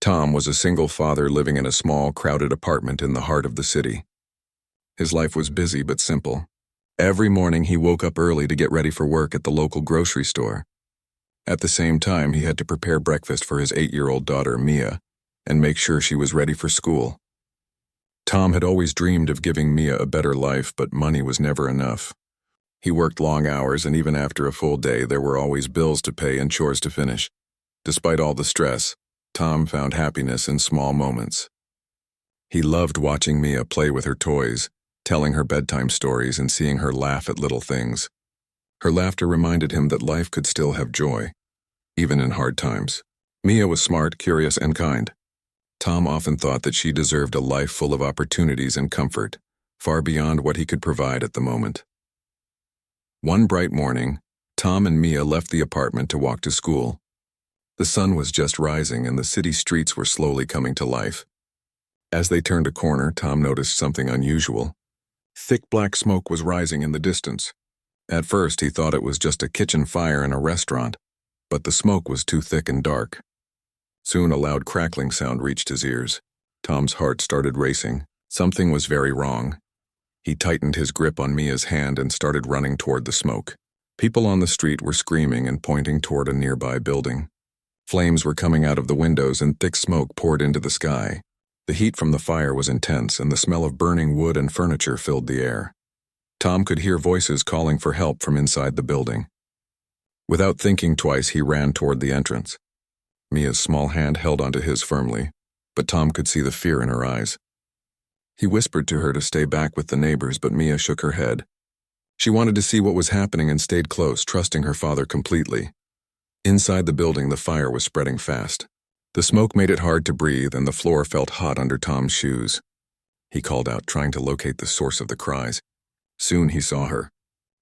Tom was a single father living in a small, crowded apartment in the heart of the city. His life was busy but simple. Every morning he woke up early to get ready for work at the local grocery store. At the same time, he had to prepare breakfast for his 8-year-old daughter, Mia, and make sure she was ready for school. Tom had always dreamed of giving Mia a better life, but money was never enough. He worked long hours, and even after a full day, there were always bills to pay and chores to finish. Despite all the stress, Tom found happiness in small moments. He loved watching Mia play with her toys, telling her bedtime stories and seeing her laugh at little things. Her laughter reminded him that life could still have joy, even in hard times. Mia was smart, curious, and kind. Tom often thought that she deserved a life full of opportunities and comfort, far beyond what he could provide at the moment. One bright morning, Tom and Mia left the apartment to walk to school. The sun was just rising and the city streets were slowly coming to life. As they turned a corner, Tom noticed something unusual. Thick black smoke was rising in the distance. At first, he thought it was just a kitchen fire in a restaurant, but the smoke was too thick and dark. Soon a loud crackling sound reached his ears. Tom's heart started racing. Something was very wrong. He tightened his grip on Mia's hand and started running toward the smoke. People on the street were screaming and pointing toward a nearby building. Flames were coming out of the windows and thick smoke poured into the sky. The heat from the fire was intense and the smell of burning wood and furniture filled the air. Tom could hear voices calling for help from inside the building. Without thinking twice, he ran toward the entrance. Mia's small hand held onto his firmly, but Tom could see the fear in her eyes. He whispered to her to stay back with the neighbors, but Mia shook her head. She wanted to see what was happening and stayed close, trusting her father completely. Inside the building, the fire was spreading fast. The smoke made it hard to breathe, and the floor felt hot under Tom's shoes. He called out, trying to locate the source of the cries. Soon he saw her.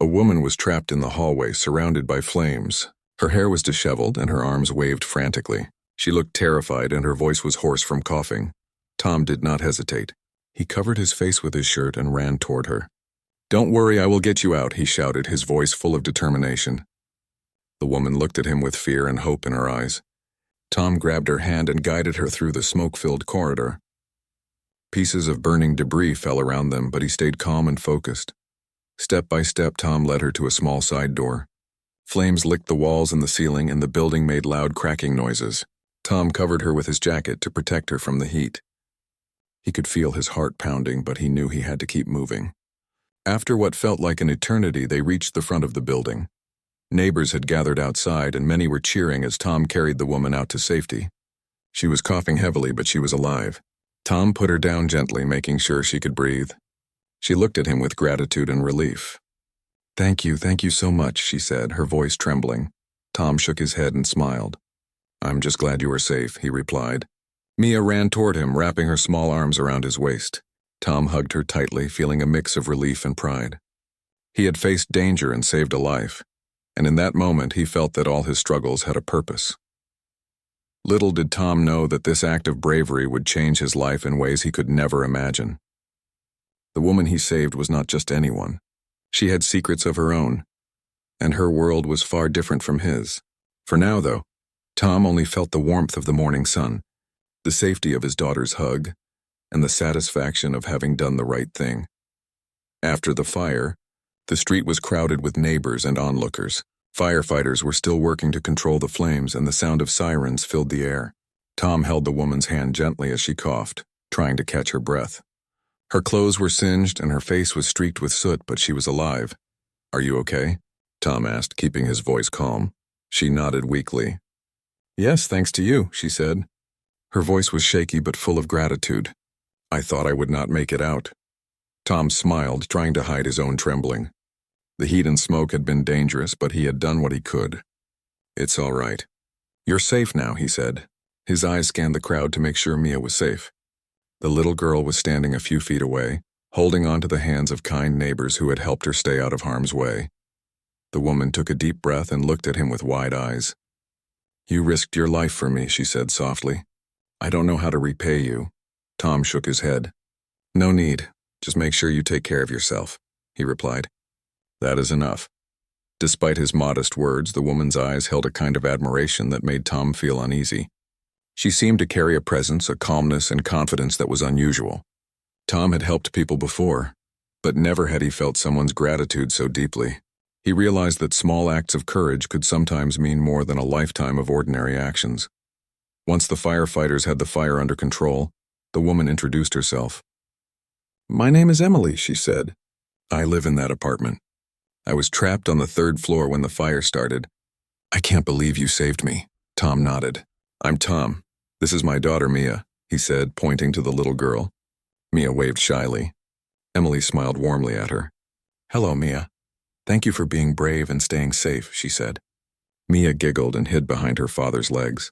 A woman was trapped in the hallway, surrounded by flames. Her hair was disheveled, and her arms waved frantically. She looked terrified, and her voice was hoarse from coughing. Tom did not hesitate. He covered his face with his shirt and ran toward her. "Don't worry, I will get you out," he shouted, his voice full of determination. The woman looked at him with fear and hope in her eyes. Tom grabbed her hand and guided her through the smoke-filled corridor. Pieces of burning debris fell around them, but he stayed calm and focused. Step by step, Tom led her to a small side door. Flames licked the walls and the ceiling, and the building made loud cracking noises. Tom covered her with his jacket to protect her from the heat. He could feel his heart pounding, but he knew he had to keep moving. After what felt like an eternity, they reached the front of the building. Neighbors had gathered outside, and many were cheering as Tom carried the woman out to safety. She was coughing heavily, but she was alive. Tom put her down gently, making sure she could breathe. She looked at him with gratitude and relief. Thank you so much," she said, her voice trembling. Tom shook his head and smiled. "I'm just glad you are safe," he replied. Mia ran toward him, wrapping her small arms around his waist. Tom hugged her tightly, feeling a mix of relief and pride. He had faced danger and saved a life, and in that moment he felt that all his struggles had a purpose. Little did Tom know that this act of bravery would change his life in ways he could never imagine. The woman he saved was not just anyone. She had secrets of her own, and her world was far different from his. For now, though, Tom only felt the warmth of the morning sun, the safety of his daughter's hug, and the satisfaction of having done the right thing. After the fire, the street was crowded with neighbors and onlookers. Firefighters were still working to control the flames, and the sound of sirens filled the air. Tom held the woman's hand gently as she coughed, trying to catch her breath. Her clothes were singed and her face was streaked with soot, but she was alive. "Are you okay?" Tom asked, keeping his voice calm. She nodded weakly. "Yes, thanks to you," she said. Her voice was shaky but full of gratitude. "I thought I would not make it out." Tom smiled, trying to hide his own trembling. The heat and smoke had been dangerous, but he had done what he could. "It's all right. You're safe now," he said. His eyes scanned the crowd to make sure Mia was safe. The little girl was standing a few feet away, holding onto the hands of kind neighbors who had helped her stay out of harm's way. The woman took a deep breath and looked at him with wide eyes. "You risked your life for me," she said softly. "I don't know how to repay you." Tom shook his head. "No need. Just make sure you take care of yourself," he replied. "That is enough." Despite his modest words, the woman's eyes held a kind of admiration that made Tom feel uneasy. She seemed to carry a presence, a calmness, and confidence that was unusual. Tom had helped people before, but never had he felt someone's gratitude so deeply. He realized that small acts of courage could sometimes mean more than a lifetime of ordinary actions. Once the firefighters had the fire under control, the woman introduced herself. "My name is Emily," she said. "I live in that apartment. I was trapped on the 3rd floor when the fire started. I can't believe you saved me." Tom nodded. "I'm Tom. This is my daughter, Mia," he said, pointing to the little girl. Mia waved shyly. Emily smiled warmly at her. "Hello, Mia. Thank you for being brave and staying safe," she said. Mia giggled and hid behind her father's legs.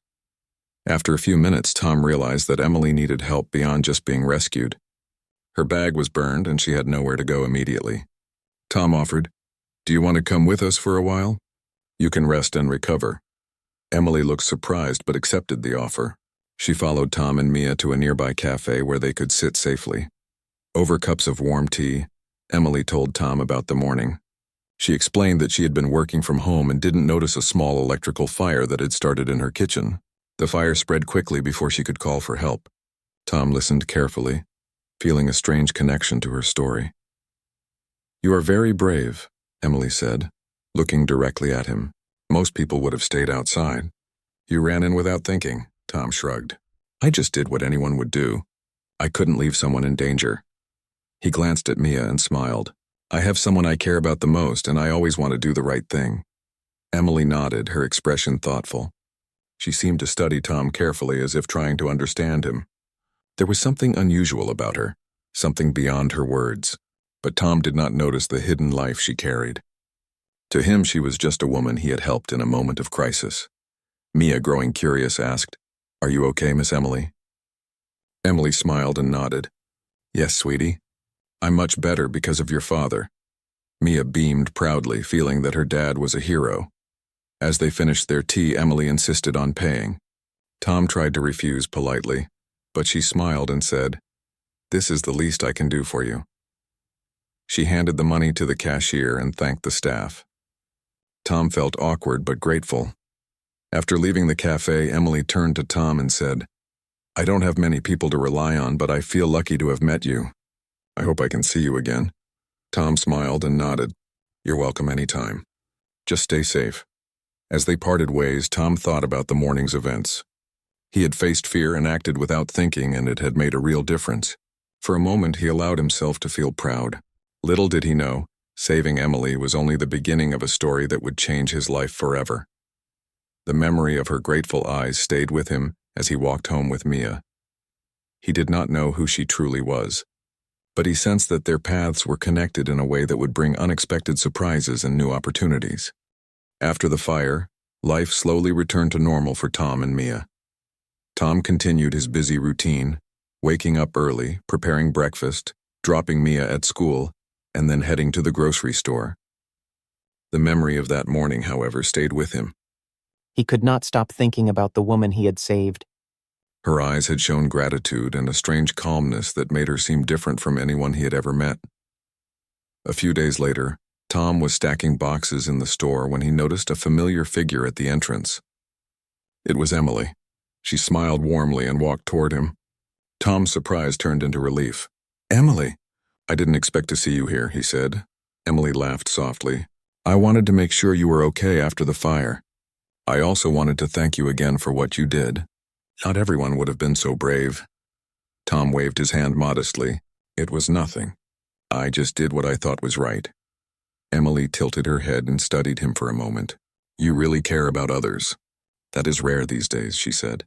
After a few minutes, Tom realized that Emily needed help beyond just being rescued. Her bag was burned and she had nowhere to go immediately. Tom offered, "Do you want to come with us for a while? You can rest and recover." Emily looked surprised but accepted the offer. She followed Tom and Mia to a nearby cafe where they could sit safely. Over cups of warm tea, Emily told Tom about the morning. She explained that she had been working from home and didn't notice a small electrical fire that had started in her kitchen. The fire spread quickly before she could call for help. Tom listened carefully, feeling a strange connection to her story. "You are very brave," Emily said, looking directly at him. "Most people would have stayed outside." "You ran in without thinking," Tom shrugged. "I just did what anyone would do. I couldn't leave someone in danger." He glanced at Mia and smiled. "I have someone I care about the most, and I always want to do the right thing." Emily nodded, her expression thoughtful. She seemed to study Tom carefully, as if trying to understand him. There was something unusual about her, something beyond her words, but Tom did not notice the hidden life she carried. To him, she was just a woman he had helped in a moment of crisis. Mia, growing curious, asked, "Are you okay, Miss Emily?" Emily smiled and nodded. "Yes, sweetie. I'm much better because of your father." Mia beamed proudly, feeling that her dad was a hero. As they finished their tea, Emily insisted on paying. Tom tried to refuse politely, but she smiled and said, "This is the least I can do for you." She handed the money to the cashier and thanked the staff. Tom felt awkward but grateful. After leaving the cafe, Emily turned to Tom and said, "I don't have many people to rely on, but I feel lucky to have met you. I hope I can see you again." Tom smiled and nodded. "You're welcome anytime. Just stay safe." As they parted ways, Tom thought about the morning's events. He had faced fear and acted without thinking, and it had made a real difference. For a moment, he allowed himself to feel proud. Little did he know, saving Emily was only the beginning of a story that would change his life forever. The memory of her grateful eyes stayed with him as he walked home with Mia. He did not know who she truly was, but he sensed that their paths were connected in a way that would bring unexpected surprises and new opportunities. After the fire, life slowly returned to normal for Tom and Mia. Tom continued his busy routine, waking up early, preparing breakfast, dropping Mia at school, and then heading to the grocery store. The memory of that morning, however, stayed with him. He could not stop thinking about the woman he had saved. Her eyes had shown gratitude and a strange calmness that made her seem different from anyone he had ever met. A few days later, Tom was stacking boxes in the store when he noticed a familiar figure at the entrance. It was Emily. She smiled warmly and walked toward him. Tom's surprise turned into relief. "Emily, I didn't expect to see you here," he said. Emily laughed softly. "I wanted to make sure you were okay after the fire. I also wanted to thank you again for what you did. Not everyone would have been so brave." Tom waved his hand modestly. "It was nothing. I just did what I thought was right." Emily tilted her head and studied him for a moment. "You really care about others. That is rare these days," she said.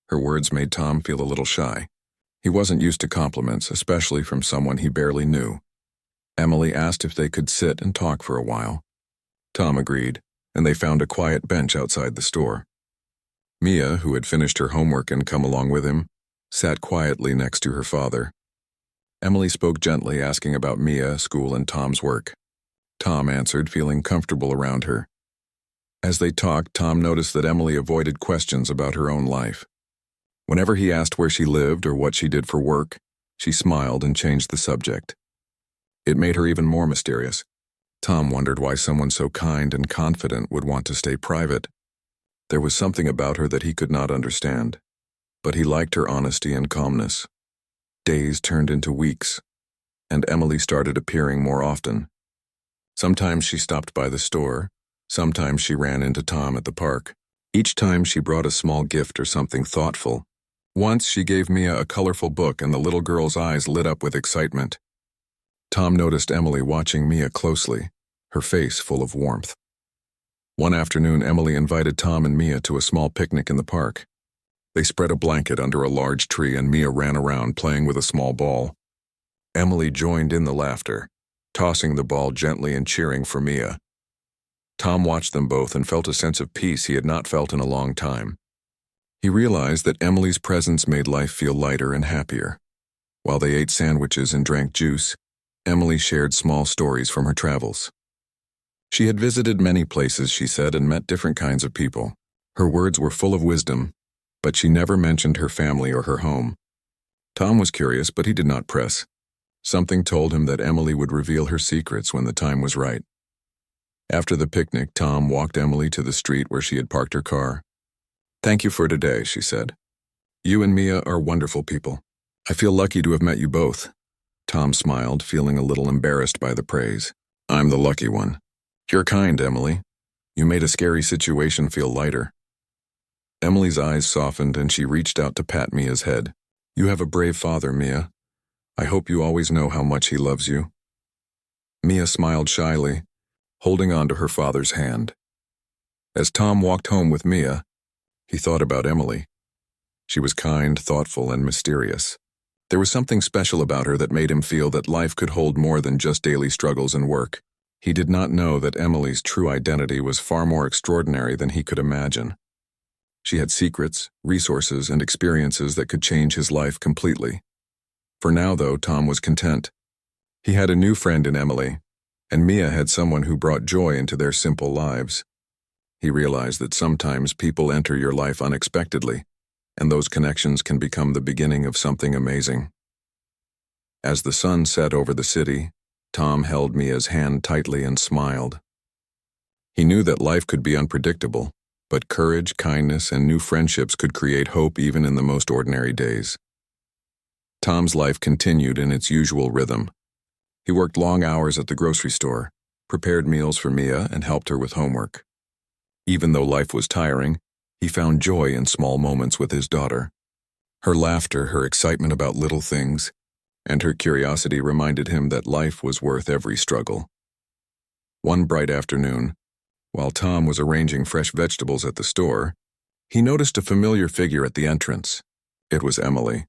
Her words made Tom feel a little shy. He wasn't used to compliments, especially from someone he barely knew. Emily asked if they could sit and talk for a while. Tom agreed, and they found a quiet bench outside the store. Mia, who had finished her homework and come along with him, sat quietly next to her father. Emily spoke gently, asking about Mia, school, and Tom's work. Tom answered, feeling comfortable around her. As they talked, Tom noticed that Emily avoided questions about her own life. Whenever he asked where she lived or what she did for work, she smiled and changed the subject. It made her even more mysterious. Tom wondered why someone so kind and confident would want to stay private. There was something about her that he could not understand. but he liked her honesty and calmness. Days turned into weeks, and Emily started appearing more often. Sometimes she stopped by the store, sometimes she ran into Tom at the park. Each time she brought a small gift or something thoughtful. Once she gave Mia a colorful book and the little girl's eyes lit up with excitement. Tom noticed Emily watching Mia closely, her face full of warmth. One afternoon, Emily invited Tom and Mia to a small picnic in the park. They spread a blanket under a large tree and Mia ran around playing with a small ball. Emily joined in the laughter, tossing the ball gently and cheering for Mia. Tom watched them both and felt a sense of peace he had not felt in a long time. He realized that Emily's presence made life feel lighter and happier. While they ate sandwiches and drank juice, Emily shared small stories from her travels. She had visited many places, she said, and met different kinds of people. Her words were full of wisdom, but she never mentioned her family or her home. Tom was curious, but he did not press. Something told him that Emily would reveal her secrets when the time was right. After the picnic, Tom walked Emily to the street where she had parked her car. "Thank you for today," she said. "You and Mia are wonderful people. I feel lucky to have met you both." Tom smiled, feeling a little embarrassed by the praise. "I'm the lucky one." "You're kind, Emily. You made a scary situation feel lighter." Emily's eyes softened and she reached out to pat Mia's head. "You have a brave father, Mia. I hope you always know how much he loves you." Mia smiled shyly, holding on to her father's hand. As Tom walked home with Mia, he thought about Emily. She was kind, thoughtful, and mysterious. There was something special about her that made him feel that life could hold more than just daily struggles and work. He did not know that Emily's true identity was far more extraordinary than he could imagine. She had secrets, resources, and experiences that could change his life completely. For now, though, Tom was content. He had a new friend in Emily, and Mia had someone who brought joy into their simple lives. He realized that sometimes people enter your life unexpectedly, and those connections can become the beginning of something amazing. As the sun set over the city, Tom held Mia's hand tightly and smiled. He knew that life could be unpredictable, but courage, kindness, and new friendships could create hope even in the most ordinary days. Tom's life continued in its usual rhythm. He worked long hours at the grocery store, prepared meals for Mia, and helped her with homework. Even though life was tiring, he found joy in small moments with his daughter. Her laughter, her excitement about little things, and her curiosity reminded him that life was worth every struggle. One bright afternoon, while Tom was arranging fresh vegetables at the store, he noticed a familiar figure at the entrance. It was Emily.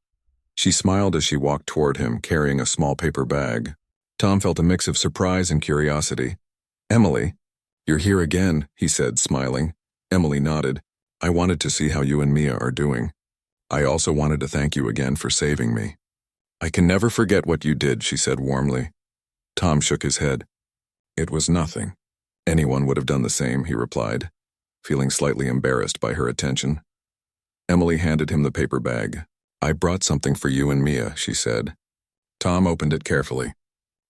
She smiled as she walked toward him, carrying a small paper bag. Tom felt a mix of surprise and curiosity. "Emily, you're here again," he said, smiling. Emily nodded. "I wanted to see how you and Mia are doing. I also wanted to thank you again for saving me." "I can never forget what you did," she said warmly. Tom shook his head. "It was nothing. Anyone would have done the same," he replied, feeling slightly embarrassed by her attention. Emily handed him the paper bag. "I brought something for you and Mia," she said. Tom opened it carefully.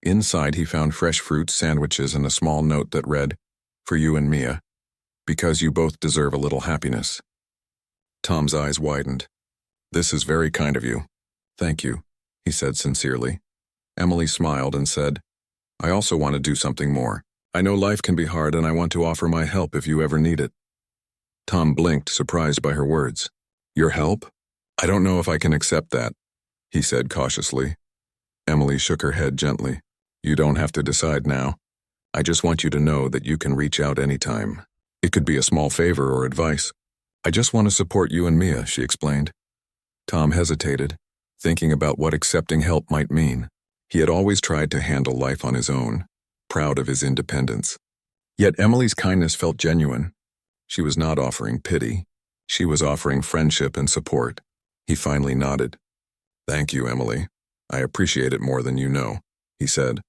Inside, he found fresh fruits, sandwiches, and a small note that read, "For you and Mia, because you both deserve a little happiness." Tom's eyes widened. "This is very kind of you." "Thank you," he said sincerely. Emily smiled and said, "I also want to do something more. I know life can be hard and I want to offer my help if you ever need it." Tom blinked, surprised by her words. "Your help? I don't know if I can accept that," he said cautiously. Emily shook her head gently. "You don't have to decide now. I just want you to know that you can reach out anytime. It could be a small favor or advice. I just want to support you and Mia," she explained. Tom hesitated, thinking about what accepting help might mean. He had always tried to handle life on his own, proud of his independence. Yet Emily's kindness felt genuine. She was not offering pity. She was offering friendship and support. He finally nodded. "Thank you, Emily. I appreciate it more than you know," he said.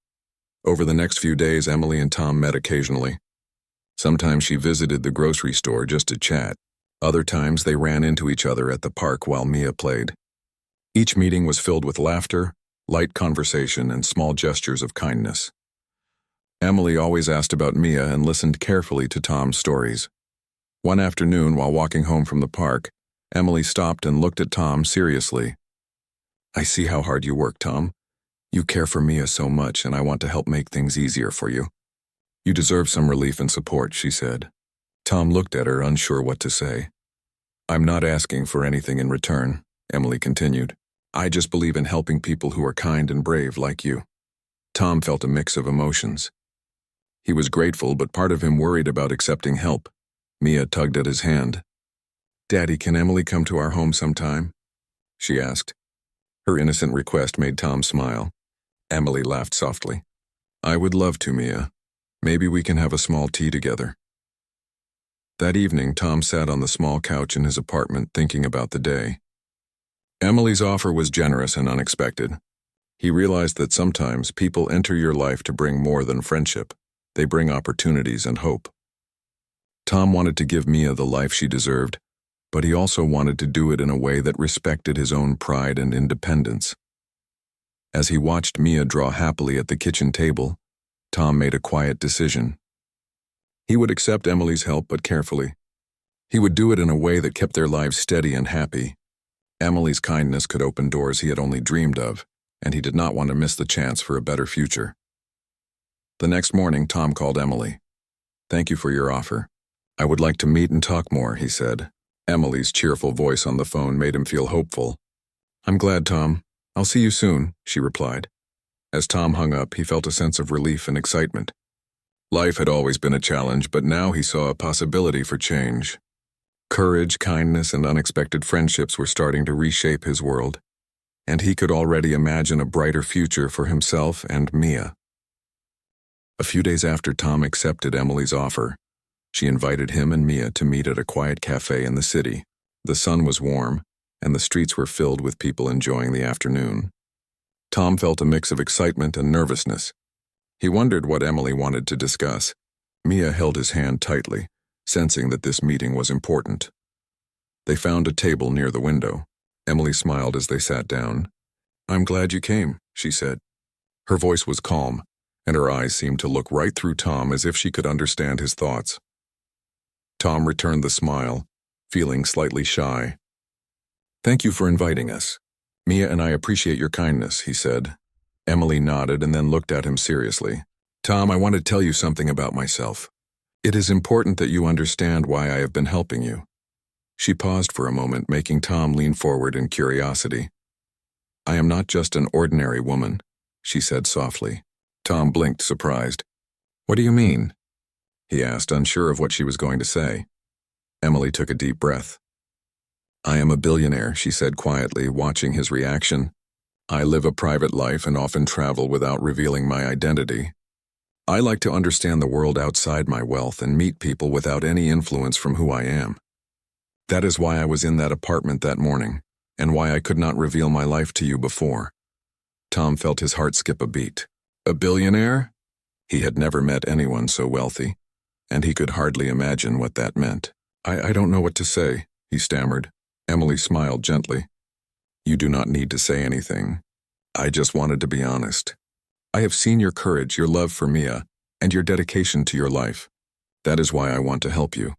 Over the next few days, Emily and Tom met occasionally. Sometimes she visited the grocery store just to chat. Other times they ran into each other at the park while Mia played. Each meeting was filled with laughter, light conversation, and small gestures of kindness. Emily always asked about Mia and listened carefully to Tom's stories. One afternoon, while walking home from the park, Emily stopped and looked at Tom seriously. I see how hard you work, Tom. You care for Mia so much, and I want to help make things easier for you. You deserve some relief and support, she said. Tom looked at her, unsure what to say. I'm not asking for anything in return, Emily continued. I just believe in helping people who are kind and brave like you. Tom felt a mix of emotions. He was grateful, but part of him worried about accepting help. Mia tugged at his hand. Daddy, can Emily come to our home sometime? She asked. Her innocent request made Tom smile. Emily laughed softly. I would love to, Mia. Maybe we can have a small tea together. That evening, Tom sat on the small couch in his apartment thinking about the day. Emily's offer was generous and unexpected. He realized that sometimes people enter your life to bring more than friendship. They bring opportunities and hope. Tom wanted to give Mia the life she deserved, but he also wanted to do it in a way that respected his own pride and independence. As he watched Mia draw happily at the kitchen table, Tom made a quiet decision. He would accept Emily's help, but carefully. He would do it in a way that kept their lives steady and happy. Emily's kindness could open doors he had only dreamed of, and he did not want to miss the chance for a better future. The next morning, Tom called Emily. Thank you for your offer. I would like to meet and talk more, he said. Emily's cheerful voice on the phone made him feel hopeful. I'm glad, Tom. I'll see you soon, she replied. As Tom hung up, he felt a sense of relief and excitement. Life had always been a challenge, but now he saw a possibility for change. Courage, kindness, and unexpected friendships were starting to reshape his world, and he could already imagine a brighter future for himself and Mia. A few days after Tom accepted Emily's offer, she invited him and Mia to meet at a quiet cafe in the city. The sun was warm, and the streets were filled with people enjoying the afternoon. Tom felt a mix of excitement and nervousness. He wondered what Emily wanted to discuss. Mia held his hand tightly, sensing that this meeting was important. They found a table near the window. Emily smiled as they sat down. I'm glad you came, she said. Her voice was calm, and her eyes seemed to look right through Tom as if she could understand his thoughts. Tom returned the smile, feeling slightly shy. Thank you for inviting us. Mia and I appreciate your kindness, he said. Emily nodded and then looked at him seriously. Tom, I want to tell you something about myself. It is important that you understand why I have been helping you. She paused for a moment, making Tom lean forward in curiosity. I am not just an ordinary woman, she said softly. Tom blinked, surprised. What do you mean? He asked, unsure of what she was going to say. Emily took a deep breath. I am a billionaire, she said quietly, watching his reaction. I live a private life and often travel without revealing my identity. I like to understand the world outside my wealth and meet people without any influence from who I am. That is why I was in that apartment that morning, and why I could not reveal my life to you before. Tom felt his heart skip a beat. A billionaire? He had never met anyone so wealthy, and he could hardly imagine what that meant. I don't know what to say, he stammered. Emily smiled gently. You do not need to say anything. I just wanted to be honest. I have seen your courage, your love for Mia, and your dedication to your life. That is why I want to help you.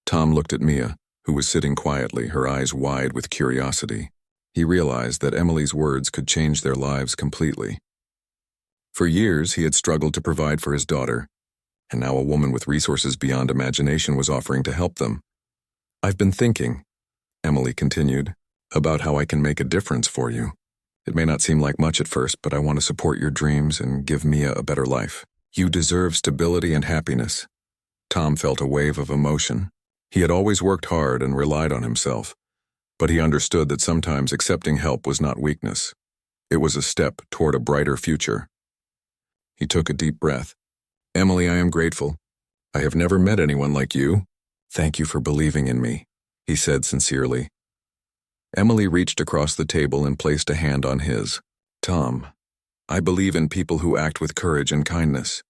Tom looked at Mia, who was sitting quietly, her eyes wide with curiosity. He realized that Emily's words could change their lives completely. For years, he had struggled to provide for his daughter, and now a woman with resources beyond imagination was offering to help them. I've been thinking, Emily continued, about how I can make a difference for you. It may not seem like much at first, but I want to support your dreams and give Mia a better life. You deserve stability and happiness. Tom felt a wave of emotion. He had always worked hard and relied on himself, but he understood that sometimes accepting help was not weakness. It was a step toward a brighter future. He took a deep breath. Emily, I am grateful. I have never met anyone like you. Thank you for believing in me, he said sincerely. Emily reached across the table and placed a hand on his. Tom, I believe in people who act with courage and kindness.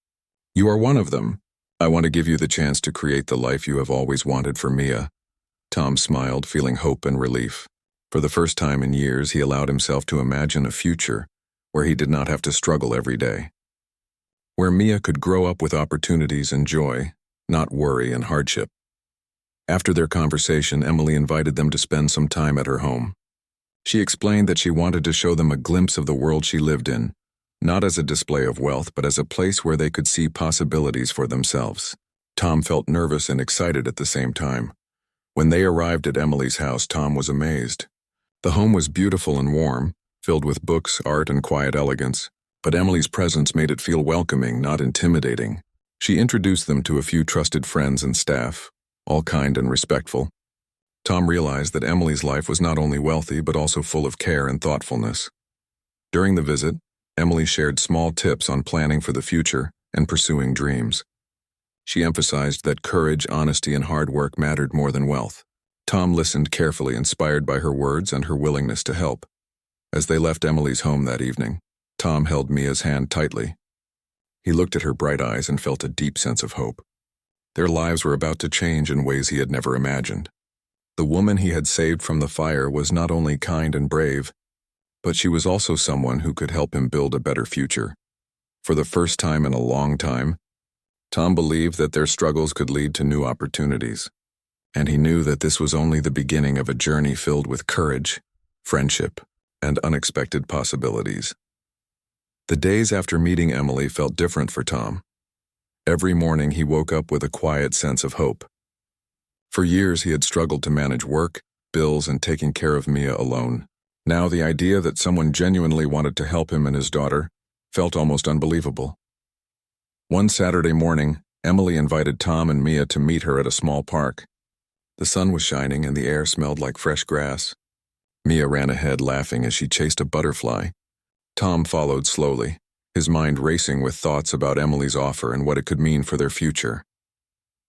You are one of them. I want to give you the chance to create the life you have always wanted for Mia. Tom smiled, feeling hope and relief. For the first time in years, he allowed himself to imagine a future where he did not have to struggle every day. Where Mia could grow up with opportunities and joy, not worry and hardship. After their conversation, Emily invited them to spend some time at her home. She explained that she wanted to show them a glimpse of the world she lived in, not as a display of wealth, but as a place where they could see possibilities for themselves. Tom felt nervous and excited at the same time. When they arrived at Emily's house, Tom was amazed. The home was beautiful and warm, filled with books, art, and quiet elegance, but Emily's presence made it feel welcoming, not intimidating. She introduced them to a few trusted friends and staff, all kind and respectful. Tom realized that Emily's life was not only wealthy but also full of care and thoughtfulness. During the visit, Emily shared small tips on planning for the future and pursuing dreams. She emphasized that courage, honesty, and hard work mattered more than wealth. Tom listened carefully, inspired by her words and her willingness to help. As they left Emily's home that evening, Tom held Mia's hand tightly. He looked at her bright eyes and felt a deep sense of hope. Their lives were about to change in ways he had never imagined. The woman he had saved from the fire was not only kind and brave, but she was also someone who could help him build a better future. For the first time in a long time, Tom believed that their struggles could lead to new opportunities, and he knew that this was only the beginning of a journey filled with courage, friendship, and unexpected possibilities. The days after meeting Emily felt different for Tom. Every morning he woke up with a quiet sense of hope. For years he had struggled to manage work, bills, and taking care of Mia alone. Now the idea that someone genuinely wanted to help him and his daughter felt almost unbelievable. One Saturday morning, Emily invited Tom and Mia to meet her at a small park. The sun was shining and the air smelled like fresh grass. Mia ran ahead laughing as she chased a butterfly. Tom followed slowly, his mind racing with thoughts about Emily's offer and what it could mean for their future.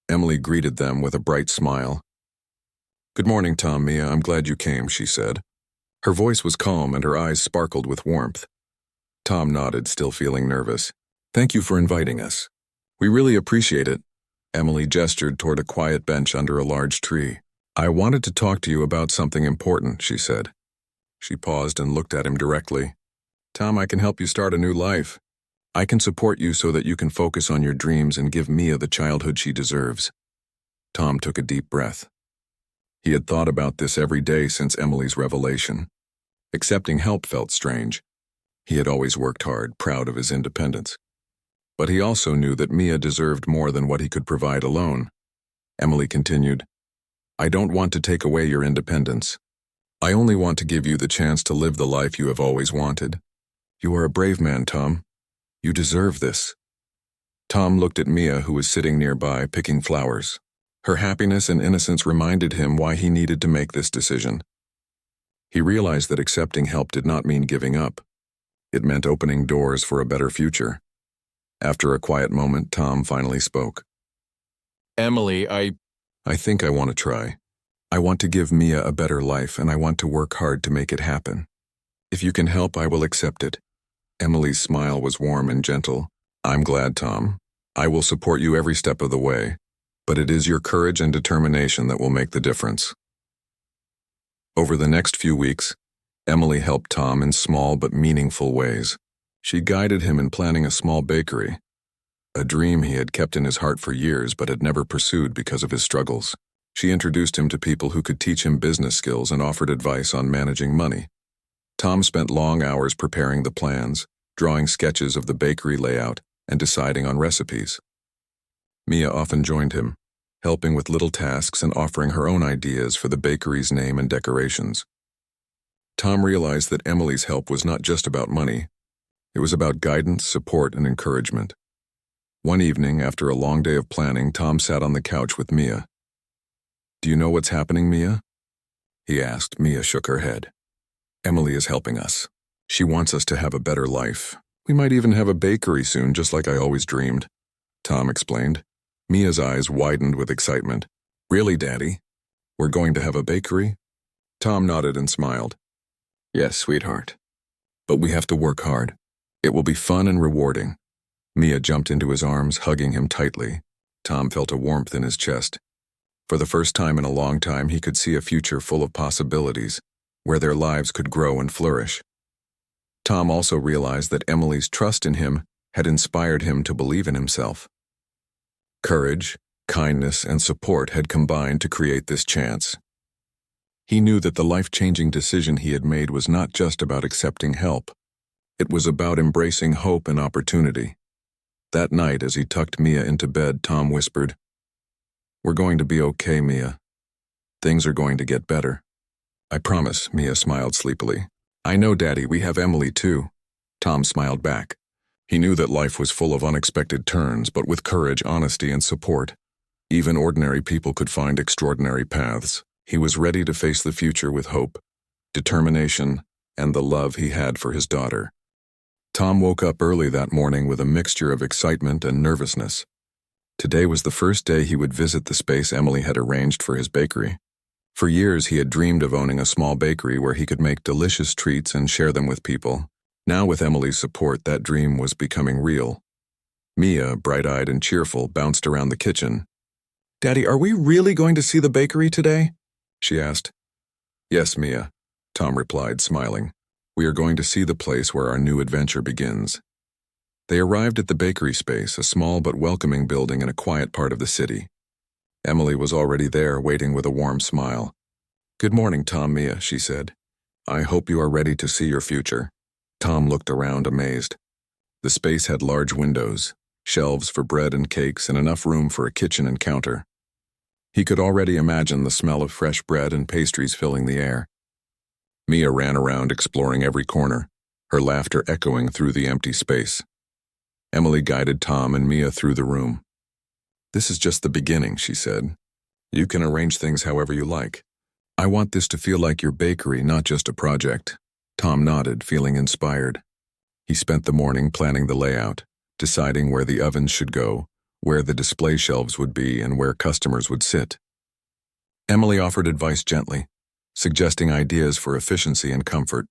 Emily greeted them with a bright smile. "Good morning, Tom, Mia. I'm glad you came," she said. Her voice was calm and her eyes sparkled with warmth. Tom nodded, still feeling nervous. "Thank you for inviting us. We really appreciate it." Emily gestured toward a quiet bench under a large tree. "I wanted to talk to you about something important," she said. She paused and looked at him directly. "Tom, I can help you start a new life. I can support you so that you can focus on your dreams and give Mia the childhood she deserves." Tom took a deep breath. He had thought about this every day since Emily's revelation. Accepting help felt strange. He had always worked hard, proud of his independence. But he also knew that Mia deserved more than what he could provide alone. Emily continued, "I don't want to take away your independence. I only want to give you the chance to live the life you have always wanted. You are a brave man, Tom. You deserve this." Tom looked at Mia, who was sitting nearby, picking flowers. Her happiness and innocence reminded him why he needed to make this decision. He realized that accepting help did not mean giving up. It meant opening doors for a better future. After a quiet moment, Tom finally spoke. "Emily, I think I want to try. I want to give Mia a better life, and I want to work hard to make it happen. If you can help, I will accept it." Emily's smile was warm and gentle. "I'm glad, Tom. I will support you every step of the way, but it is your courage and determination that will make the difference." Over the next few weeks, Emily helped Tom in small but meaningful ways. She guided him in planning a small bakery, a dream he had kept in his heart for years but had never pursued because of his struggles. She introduced him to people who could teach him business skills and offered advice on managing money. Tom spent long hours preparing the plans, drawing sketches of the bakery layout, and deciding on recipes. Mia often joined him, helping with little tasks and offering her own ideas for the bakery's name and decorations. Tom realized that Emily's help was not just about money. It was about guidance, support, and encouragement. One evening, after a long day of planning, Tom sat on the couch with Mia. "Do you know what's happening, Mia?" he asked. Mia shook her head. "Emily is helping us. She wants us to have a better life. We might even have a bakery soon, just like I always dreamed," Tom explained. Mia's eyes widened with excitement. "Really, Daddy? We're going to have a bakery?" Tom nodded and smiled. "Yes, sweetheart. But we have to work hard. It will be fun and rewarding." Mia jumped into his arms, hugging him tightly. Tom felt a warmth in his chest. For the first time in a long time, he could see a future full of possibilities, where their lives could grow and flourish. Tom also realized that Emily's trust in him had inspired him to believe in himself. Courage, kindness, and support had combined to create this chance. He knew that the life-changing decision he had made was not just about accepting help. It was about embracing hope and opportunity. That night, as he tucked Mia into bed, Tom whispered, "We're going to be okay, Mia. Things are going to get better." "I promise," Mia smiled sleepily. "I know, Daddy, we have Emily too." Tom smiled back. He knew that life was full of unexpected turns, but with courage, honesty, and support, even ordinary people could find extraordinary paths. He was ready to face the future with hope, determination, and the love he had for his daughter. Tom woke up early that morning with a mixture of excitement and nervousness. Today was the first day he would visit the space Emily had arranged for his bakery. For years he had dreamed of owning a small bakery where he could make delicious treats and share them with people. Now, with Emily's support, that dream was becoming real. Mia, bright-eyed and cheerful, bounced around the kitchen. "Daddy, are we really going to see the bakery today?" she asked. "Yes, Mia," Tom replied, smiling. "We are going to see the place where our new adventure begins." They arrived at the bakery space, a small but welcoming building in a quiet part of the city. Emily was already there, waiting with a warm smile. "Good morning, Tom," Mia, she said. "I hope you are ready to see your future." Tom looked around, amazed. The space had large windows, shelves for bread and cakes, and enough room for a kitchen and counter. He could already imagine the smell of fresh bread and pastries filling the air. Mia ran around, exploring every corner, her laughter echoing through the empty space. Emily guided Tom and Mia through the room. "This is just the beginning," she said. "You can arrange things however you like. I want this to feel like your bakery, not just a project." Tom nodded, feeling inspired. He spent the morning planning the layout, deciding where the ovens should go, where the display shelves would be, and where customers would sit. Emily offered advice gently, suggesting ideas for efficiency and comfort.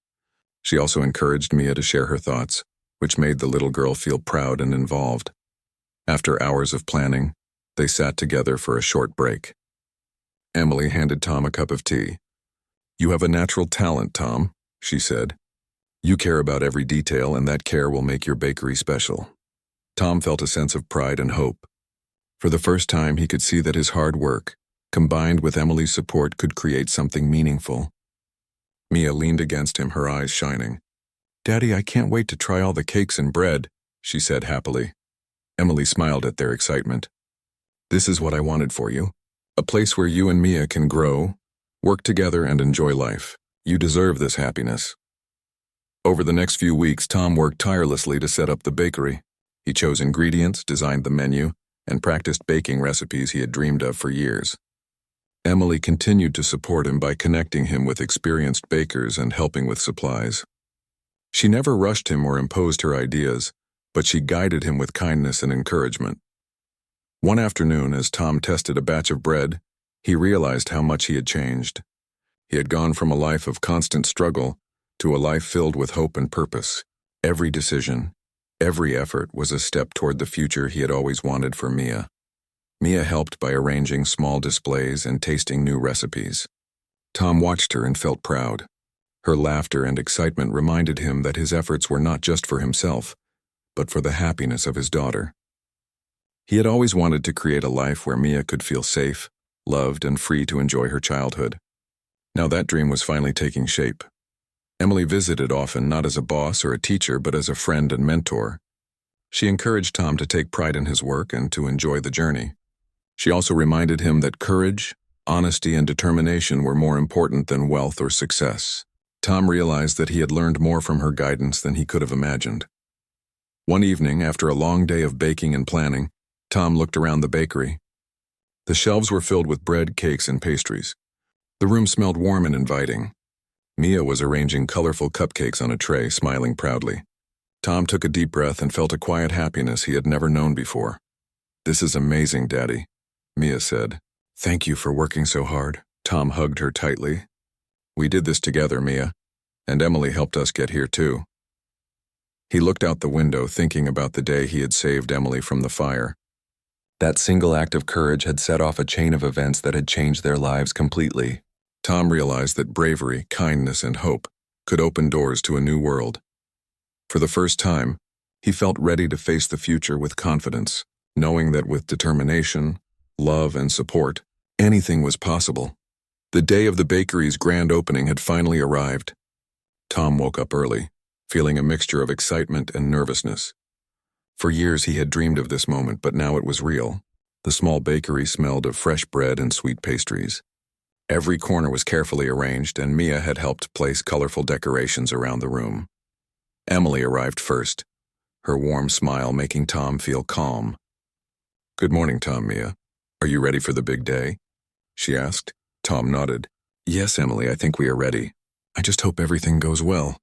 She also encouraged Mia to share her thoughts, which made the little girl feel proud and involved. After hours of planning, they sat together for a short break. Emily handed Tom a cup of tea. "You have a natural talent, Tom," she said. "You care about every detail, and that care will make your bakery special." Tom felt a sense of pride and hope. For the first time, he could see that his hard work, combined with Emily's support, could create something meaningful. Mia leaned against him, her eyes shining. "Daddy, I can't wait to try all the cakes and bread," she said happily. Emily smiled at their excitement. "This is what I wanted for you. A place where you and Mia can grow, work together, and enjoy life. You deserve this happiness." Over the next few weeks, Tom worked tirelessly to set up the bakery. He chose ingredients, designed the menu, and practiced baking recipes he had dreamed of for years. Emily continued to support him by connecting him with experienced bakers and helping with supplies. She never rushed him or imposed her ideas, but she guided him with kindness and encouragement. One afternoon, as Tom tested a batch of bread, he realized how much he had changed. He had gone from a life of constant struggle to a life filled with hope and purpose. Every decision, every effort was a step toward the future he had always wanted for Mia. Mia helped by arranging small displays and tasting new recipes. Tom watched her and felt proud. Her laughter and excitement reminded him that his efforts were not just for himself, but for the happiness of his daughter. He had always wanted to create a life where Mia could feel safe, loved, and free to enjoy her childhood. Now that dream was finally taking shape. Emily visited often, not as a boss or a teacher, but as a friend and mentor. She encouraged Tom to take pride in his work and to enjoy the journey. She also reminded him that courage, honesty, and determination were more important than wealth or success. Tom realized that he had learned more from her guidance than he could have imagined. One evening, after a long day of baking and planning, Tom looked around the bakery. The shelves were filled with bread, cakes, and pastries. The room smelled warm and inviting. Mia was arranging colorful cupcakes on a tray, smiling proudly. Tom took a deep breath and felt a quiet happiness he had never known before. "This is amazing, Daddy," Mia said. "Thank you for working so hard." Tom hugged her tightly. "We did this together, Mia, and Emily helped us get here too." He looked out the window, thinking about the day he had saved Emily from the fire. That single act of courage had set off a chain of events that had changed their lives completely. Tom realized that bravery, kindness, and hope could open doors to a new world. For the first time, he felt ready to face the future with confidence, knowing that with determination, love, and support, anything was possible. The day of the bakery's grand opening had finally arrived. Tom woke up early, feeling a mixture of excitement and nervousness. For years he had dreamed of this moment, but now it was real. The small bakery smelled of fresh bread and sweet pastries. Every corner was carefully arranged, and Mia had helped place colorful decorations around the room. Emily arrived first, her warm smile making Tom feel calm. "Good morning, Tom, Mia. Are you ready for the big day?" she asked. Tom nodded. "Yes, Emily, I think we are ready. I just hope everything goes well."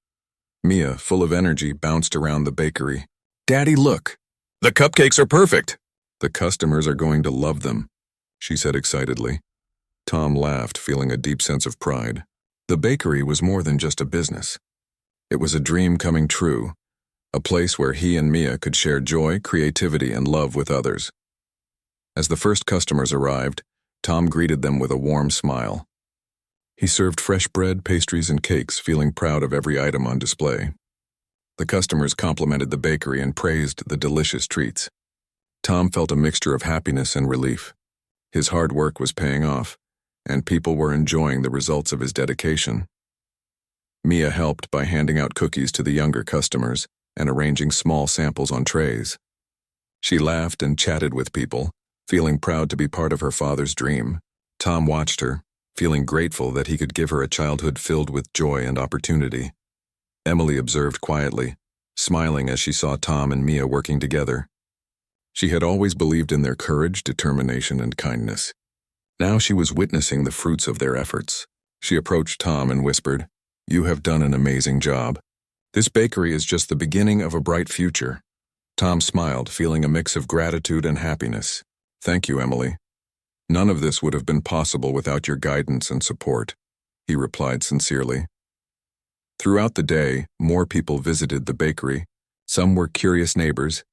Mia, full of energy, bounced around the bakery. "Daddy, look! The cupcakes are perfect! The customers are going to love them," she said excitedly. Tom laughed, feeling a deep sense of pride. The bakery was more than just a business. It was a dream coming true, a place where he and Mia could share joy, creativity, and love with others. As the first customers arrived, Tom greeted them with a warm smile. He served fresh bread, pastries, and cakes, feeling proud of every item on display. The customers complimented the bakery and praised the delicious treats. Tom felt a mixture of happiness and relief. His hard work was paying off, and people were enjoying the results of his dedication. Mia helped by handing out cookies to the younger customers and arranging small samples on trays. She laughed and chatted with people, feeling proud to be part of her father's dream. Tom watched her, feeling grateful that he could give her a childhood filled with joy and opportunity. Emily observed quietly, smiling as she saw Tom and Mia working together. She had always believed in their courage, determination, and kindness. Now she was witnessing the fruits of their efforts. She approached Tom and whispered, "You have done an amazing job. This bakery is just the beginning of a bright future." Tom smiled, feeling a mix of gratitude and happiness. "Thank you, Emily. None of this would have been possible without your guidance and support," he replied sincerely. Throughout the day, more people visited the bakery. Some were curious neighbors,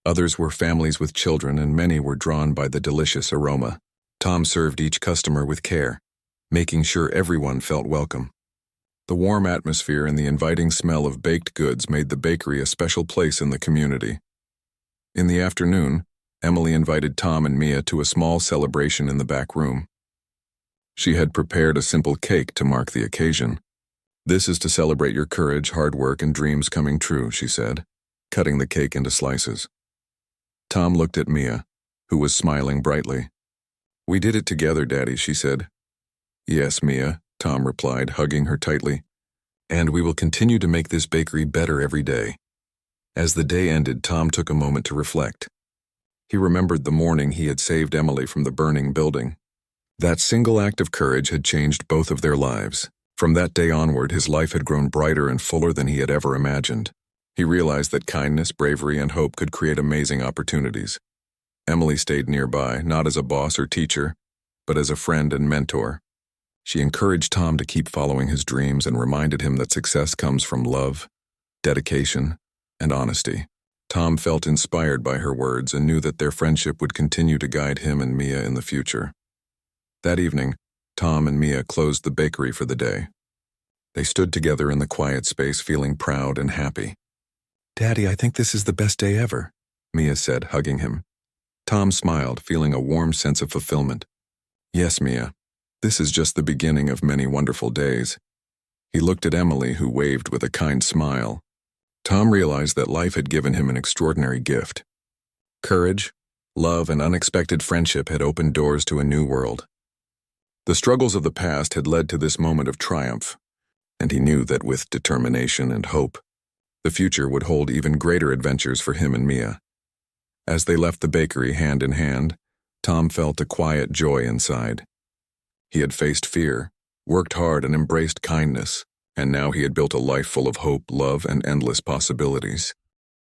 others were families with children, and many were drawn by the delicious aroma. Tom served each customer with care, making sure everyone felt welcome. The warm atmosphere and the inviting smell of baked goods made the bakery a special place in the community. In the afternoon, Emily invited Tom and Mia to a small celebration in the back room. She had prepared a simple cake to mark the occasion. "This is to celebrate your courage, hard work, and dreams coming true," she said, cutting the cake into slices. Tom looked at Mia, who was smiling brightly. "We did it together, Daddy," she said. "Yes, Mia," Tom replied, hugging her tightly. "And we will continue to make this bakery better every day." As the day ended, Tom took a moment to reflect. He remembered the morning he had saved Emily from the burning building. That single act of courage had changed both of their lives. From that day onward, his life had grown brighter and fuller than he had ever imagined. He realized that kindness, bravery, and hope could create amazing opportunities. Emily stayed nearby, not as a boss or teacher, but as a friend and mentor. She encouraged Tom to keep following his dreams and reminded him that success comes from love, dedication, and honesty. Tom felt inspired by her words and knew that their friendship would continue to guide him and Mia in the future. That evening, Tom and Mia closed the bakery for the day. They stood together in the quiet space, feeling proud and happy. "Daddy, I think this is the best day ever," Mia said, hugging him. Tom smiled, feeling a warm sense of fulfillment. "Yes, Mia, this is just the beginning of many wonderful days." He looked at Emily, who waved with a kind smile. Tom realized that life had given him an extraordinary gift. Courage, love, and unexpected friendship had opened doors to a new world. The struggles of the past had led to this moment of triumph, and he knew that with determination and hope, the future would hold even greater adventures for him and Mia. As they left the bakery hand in hand, Tom felt a quiet joy inside. He had faced fear, worked hard, and embraced kindness, and now he had built a life full of hope, love, and endless possibilities.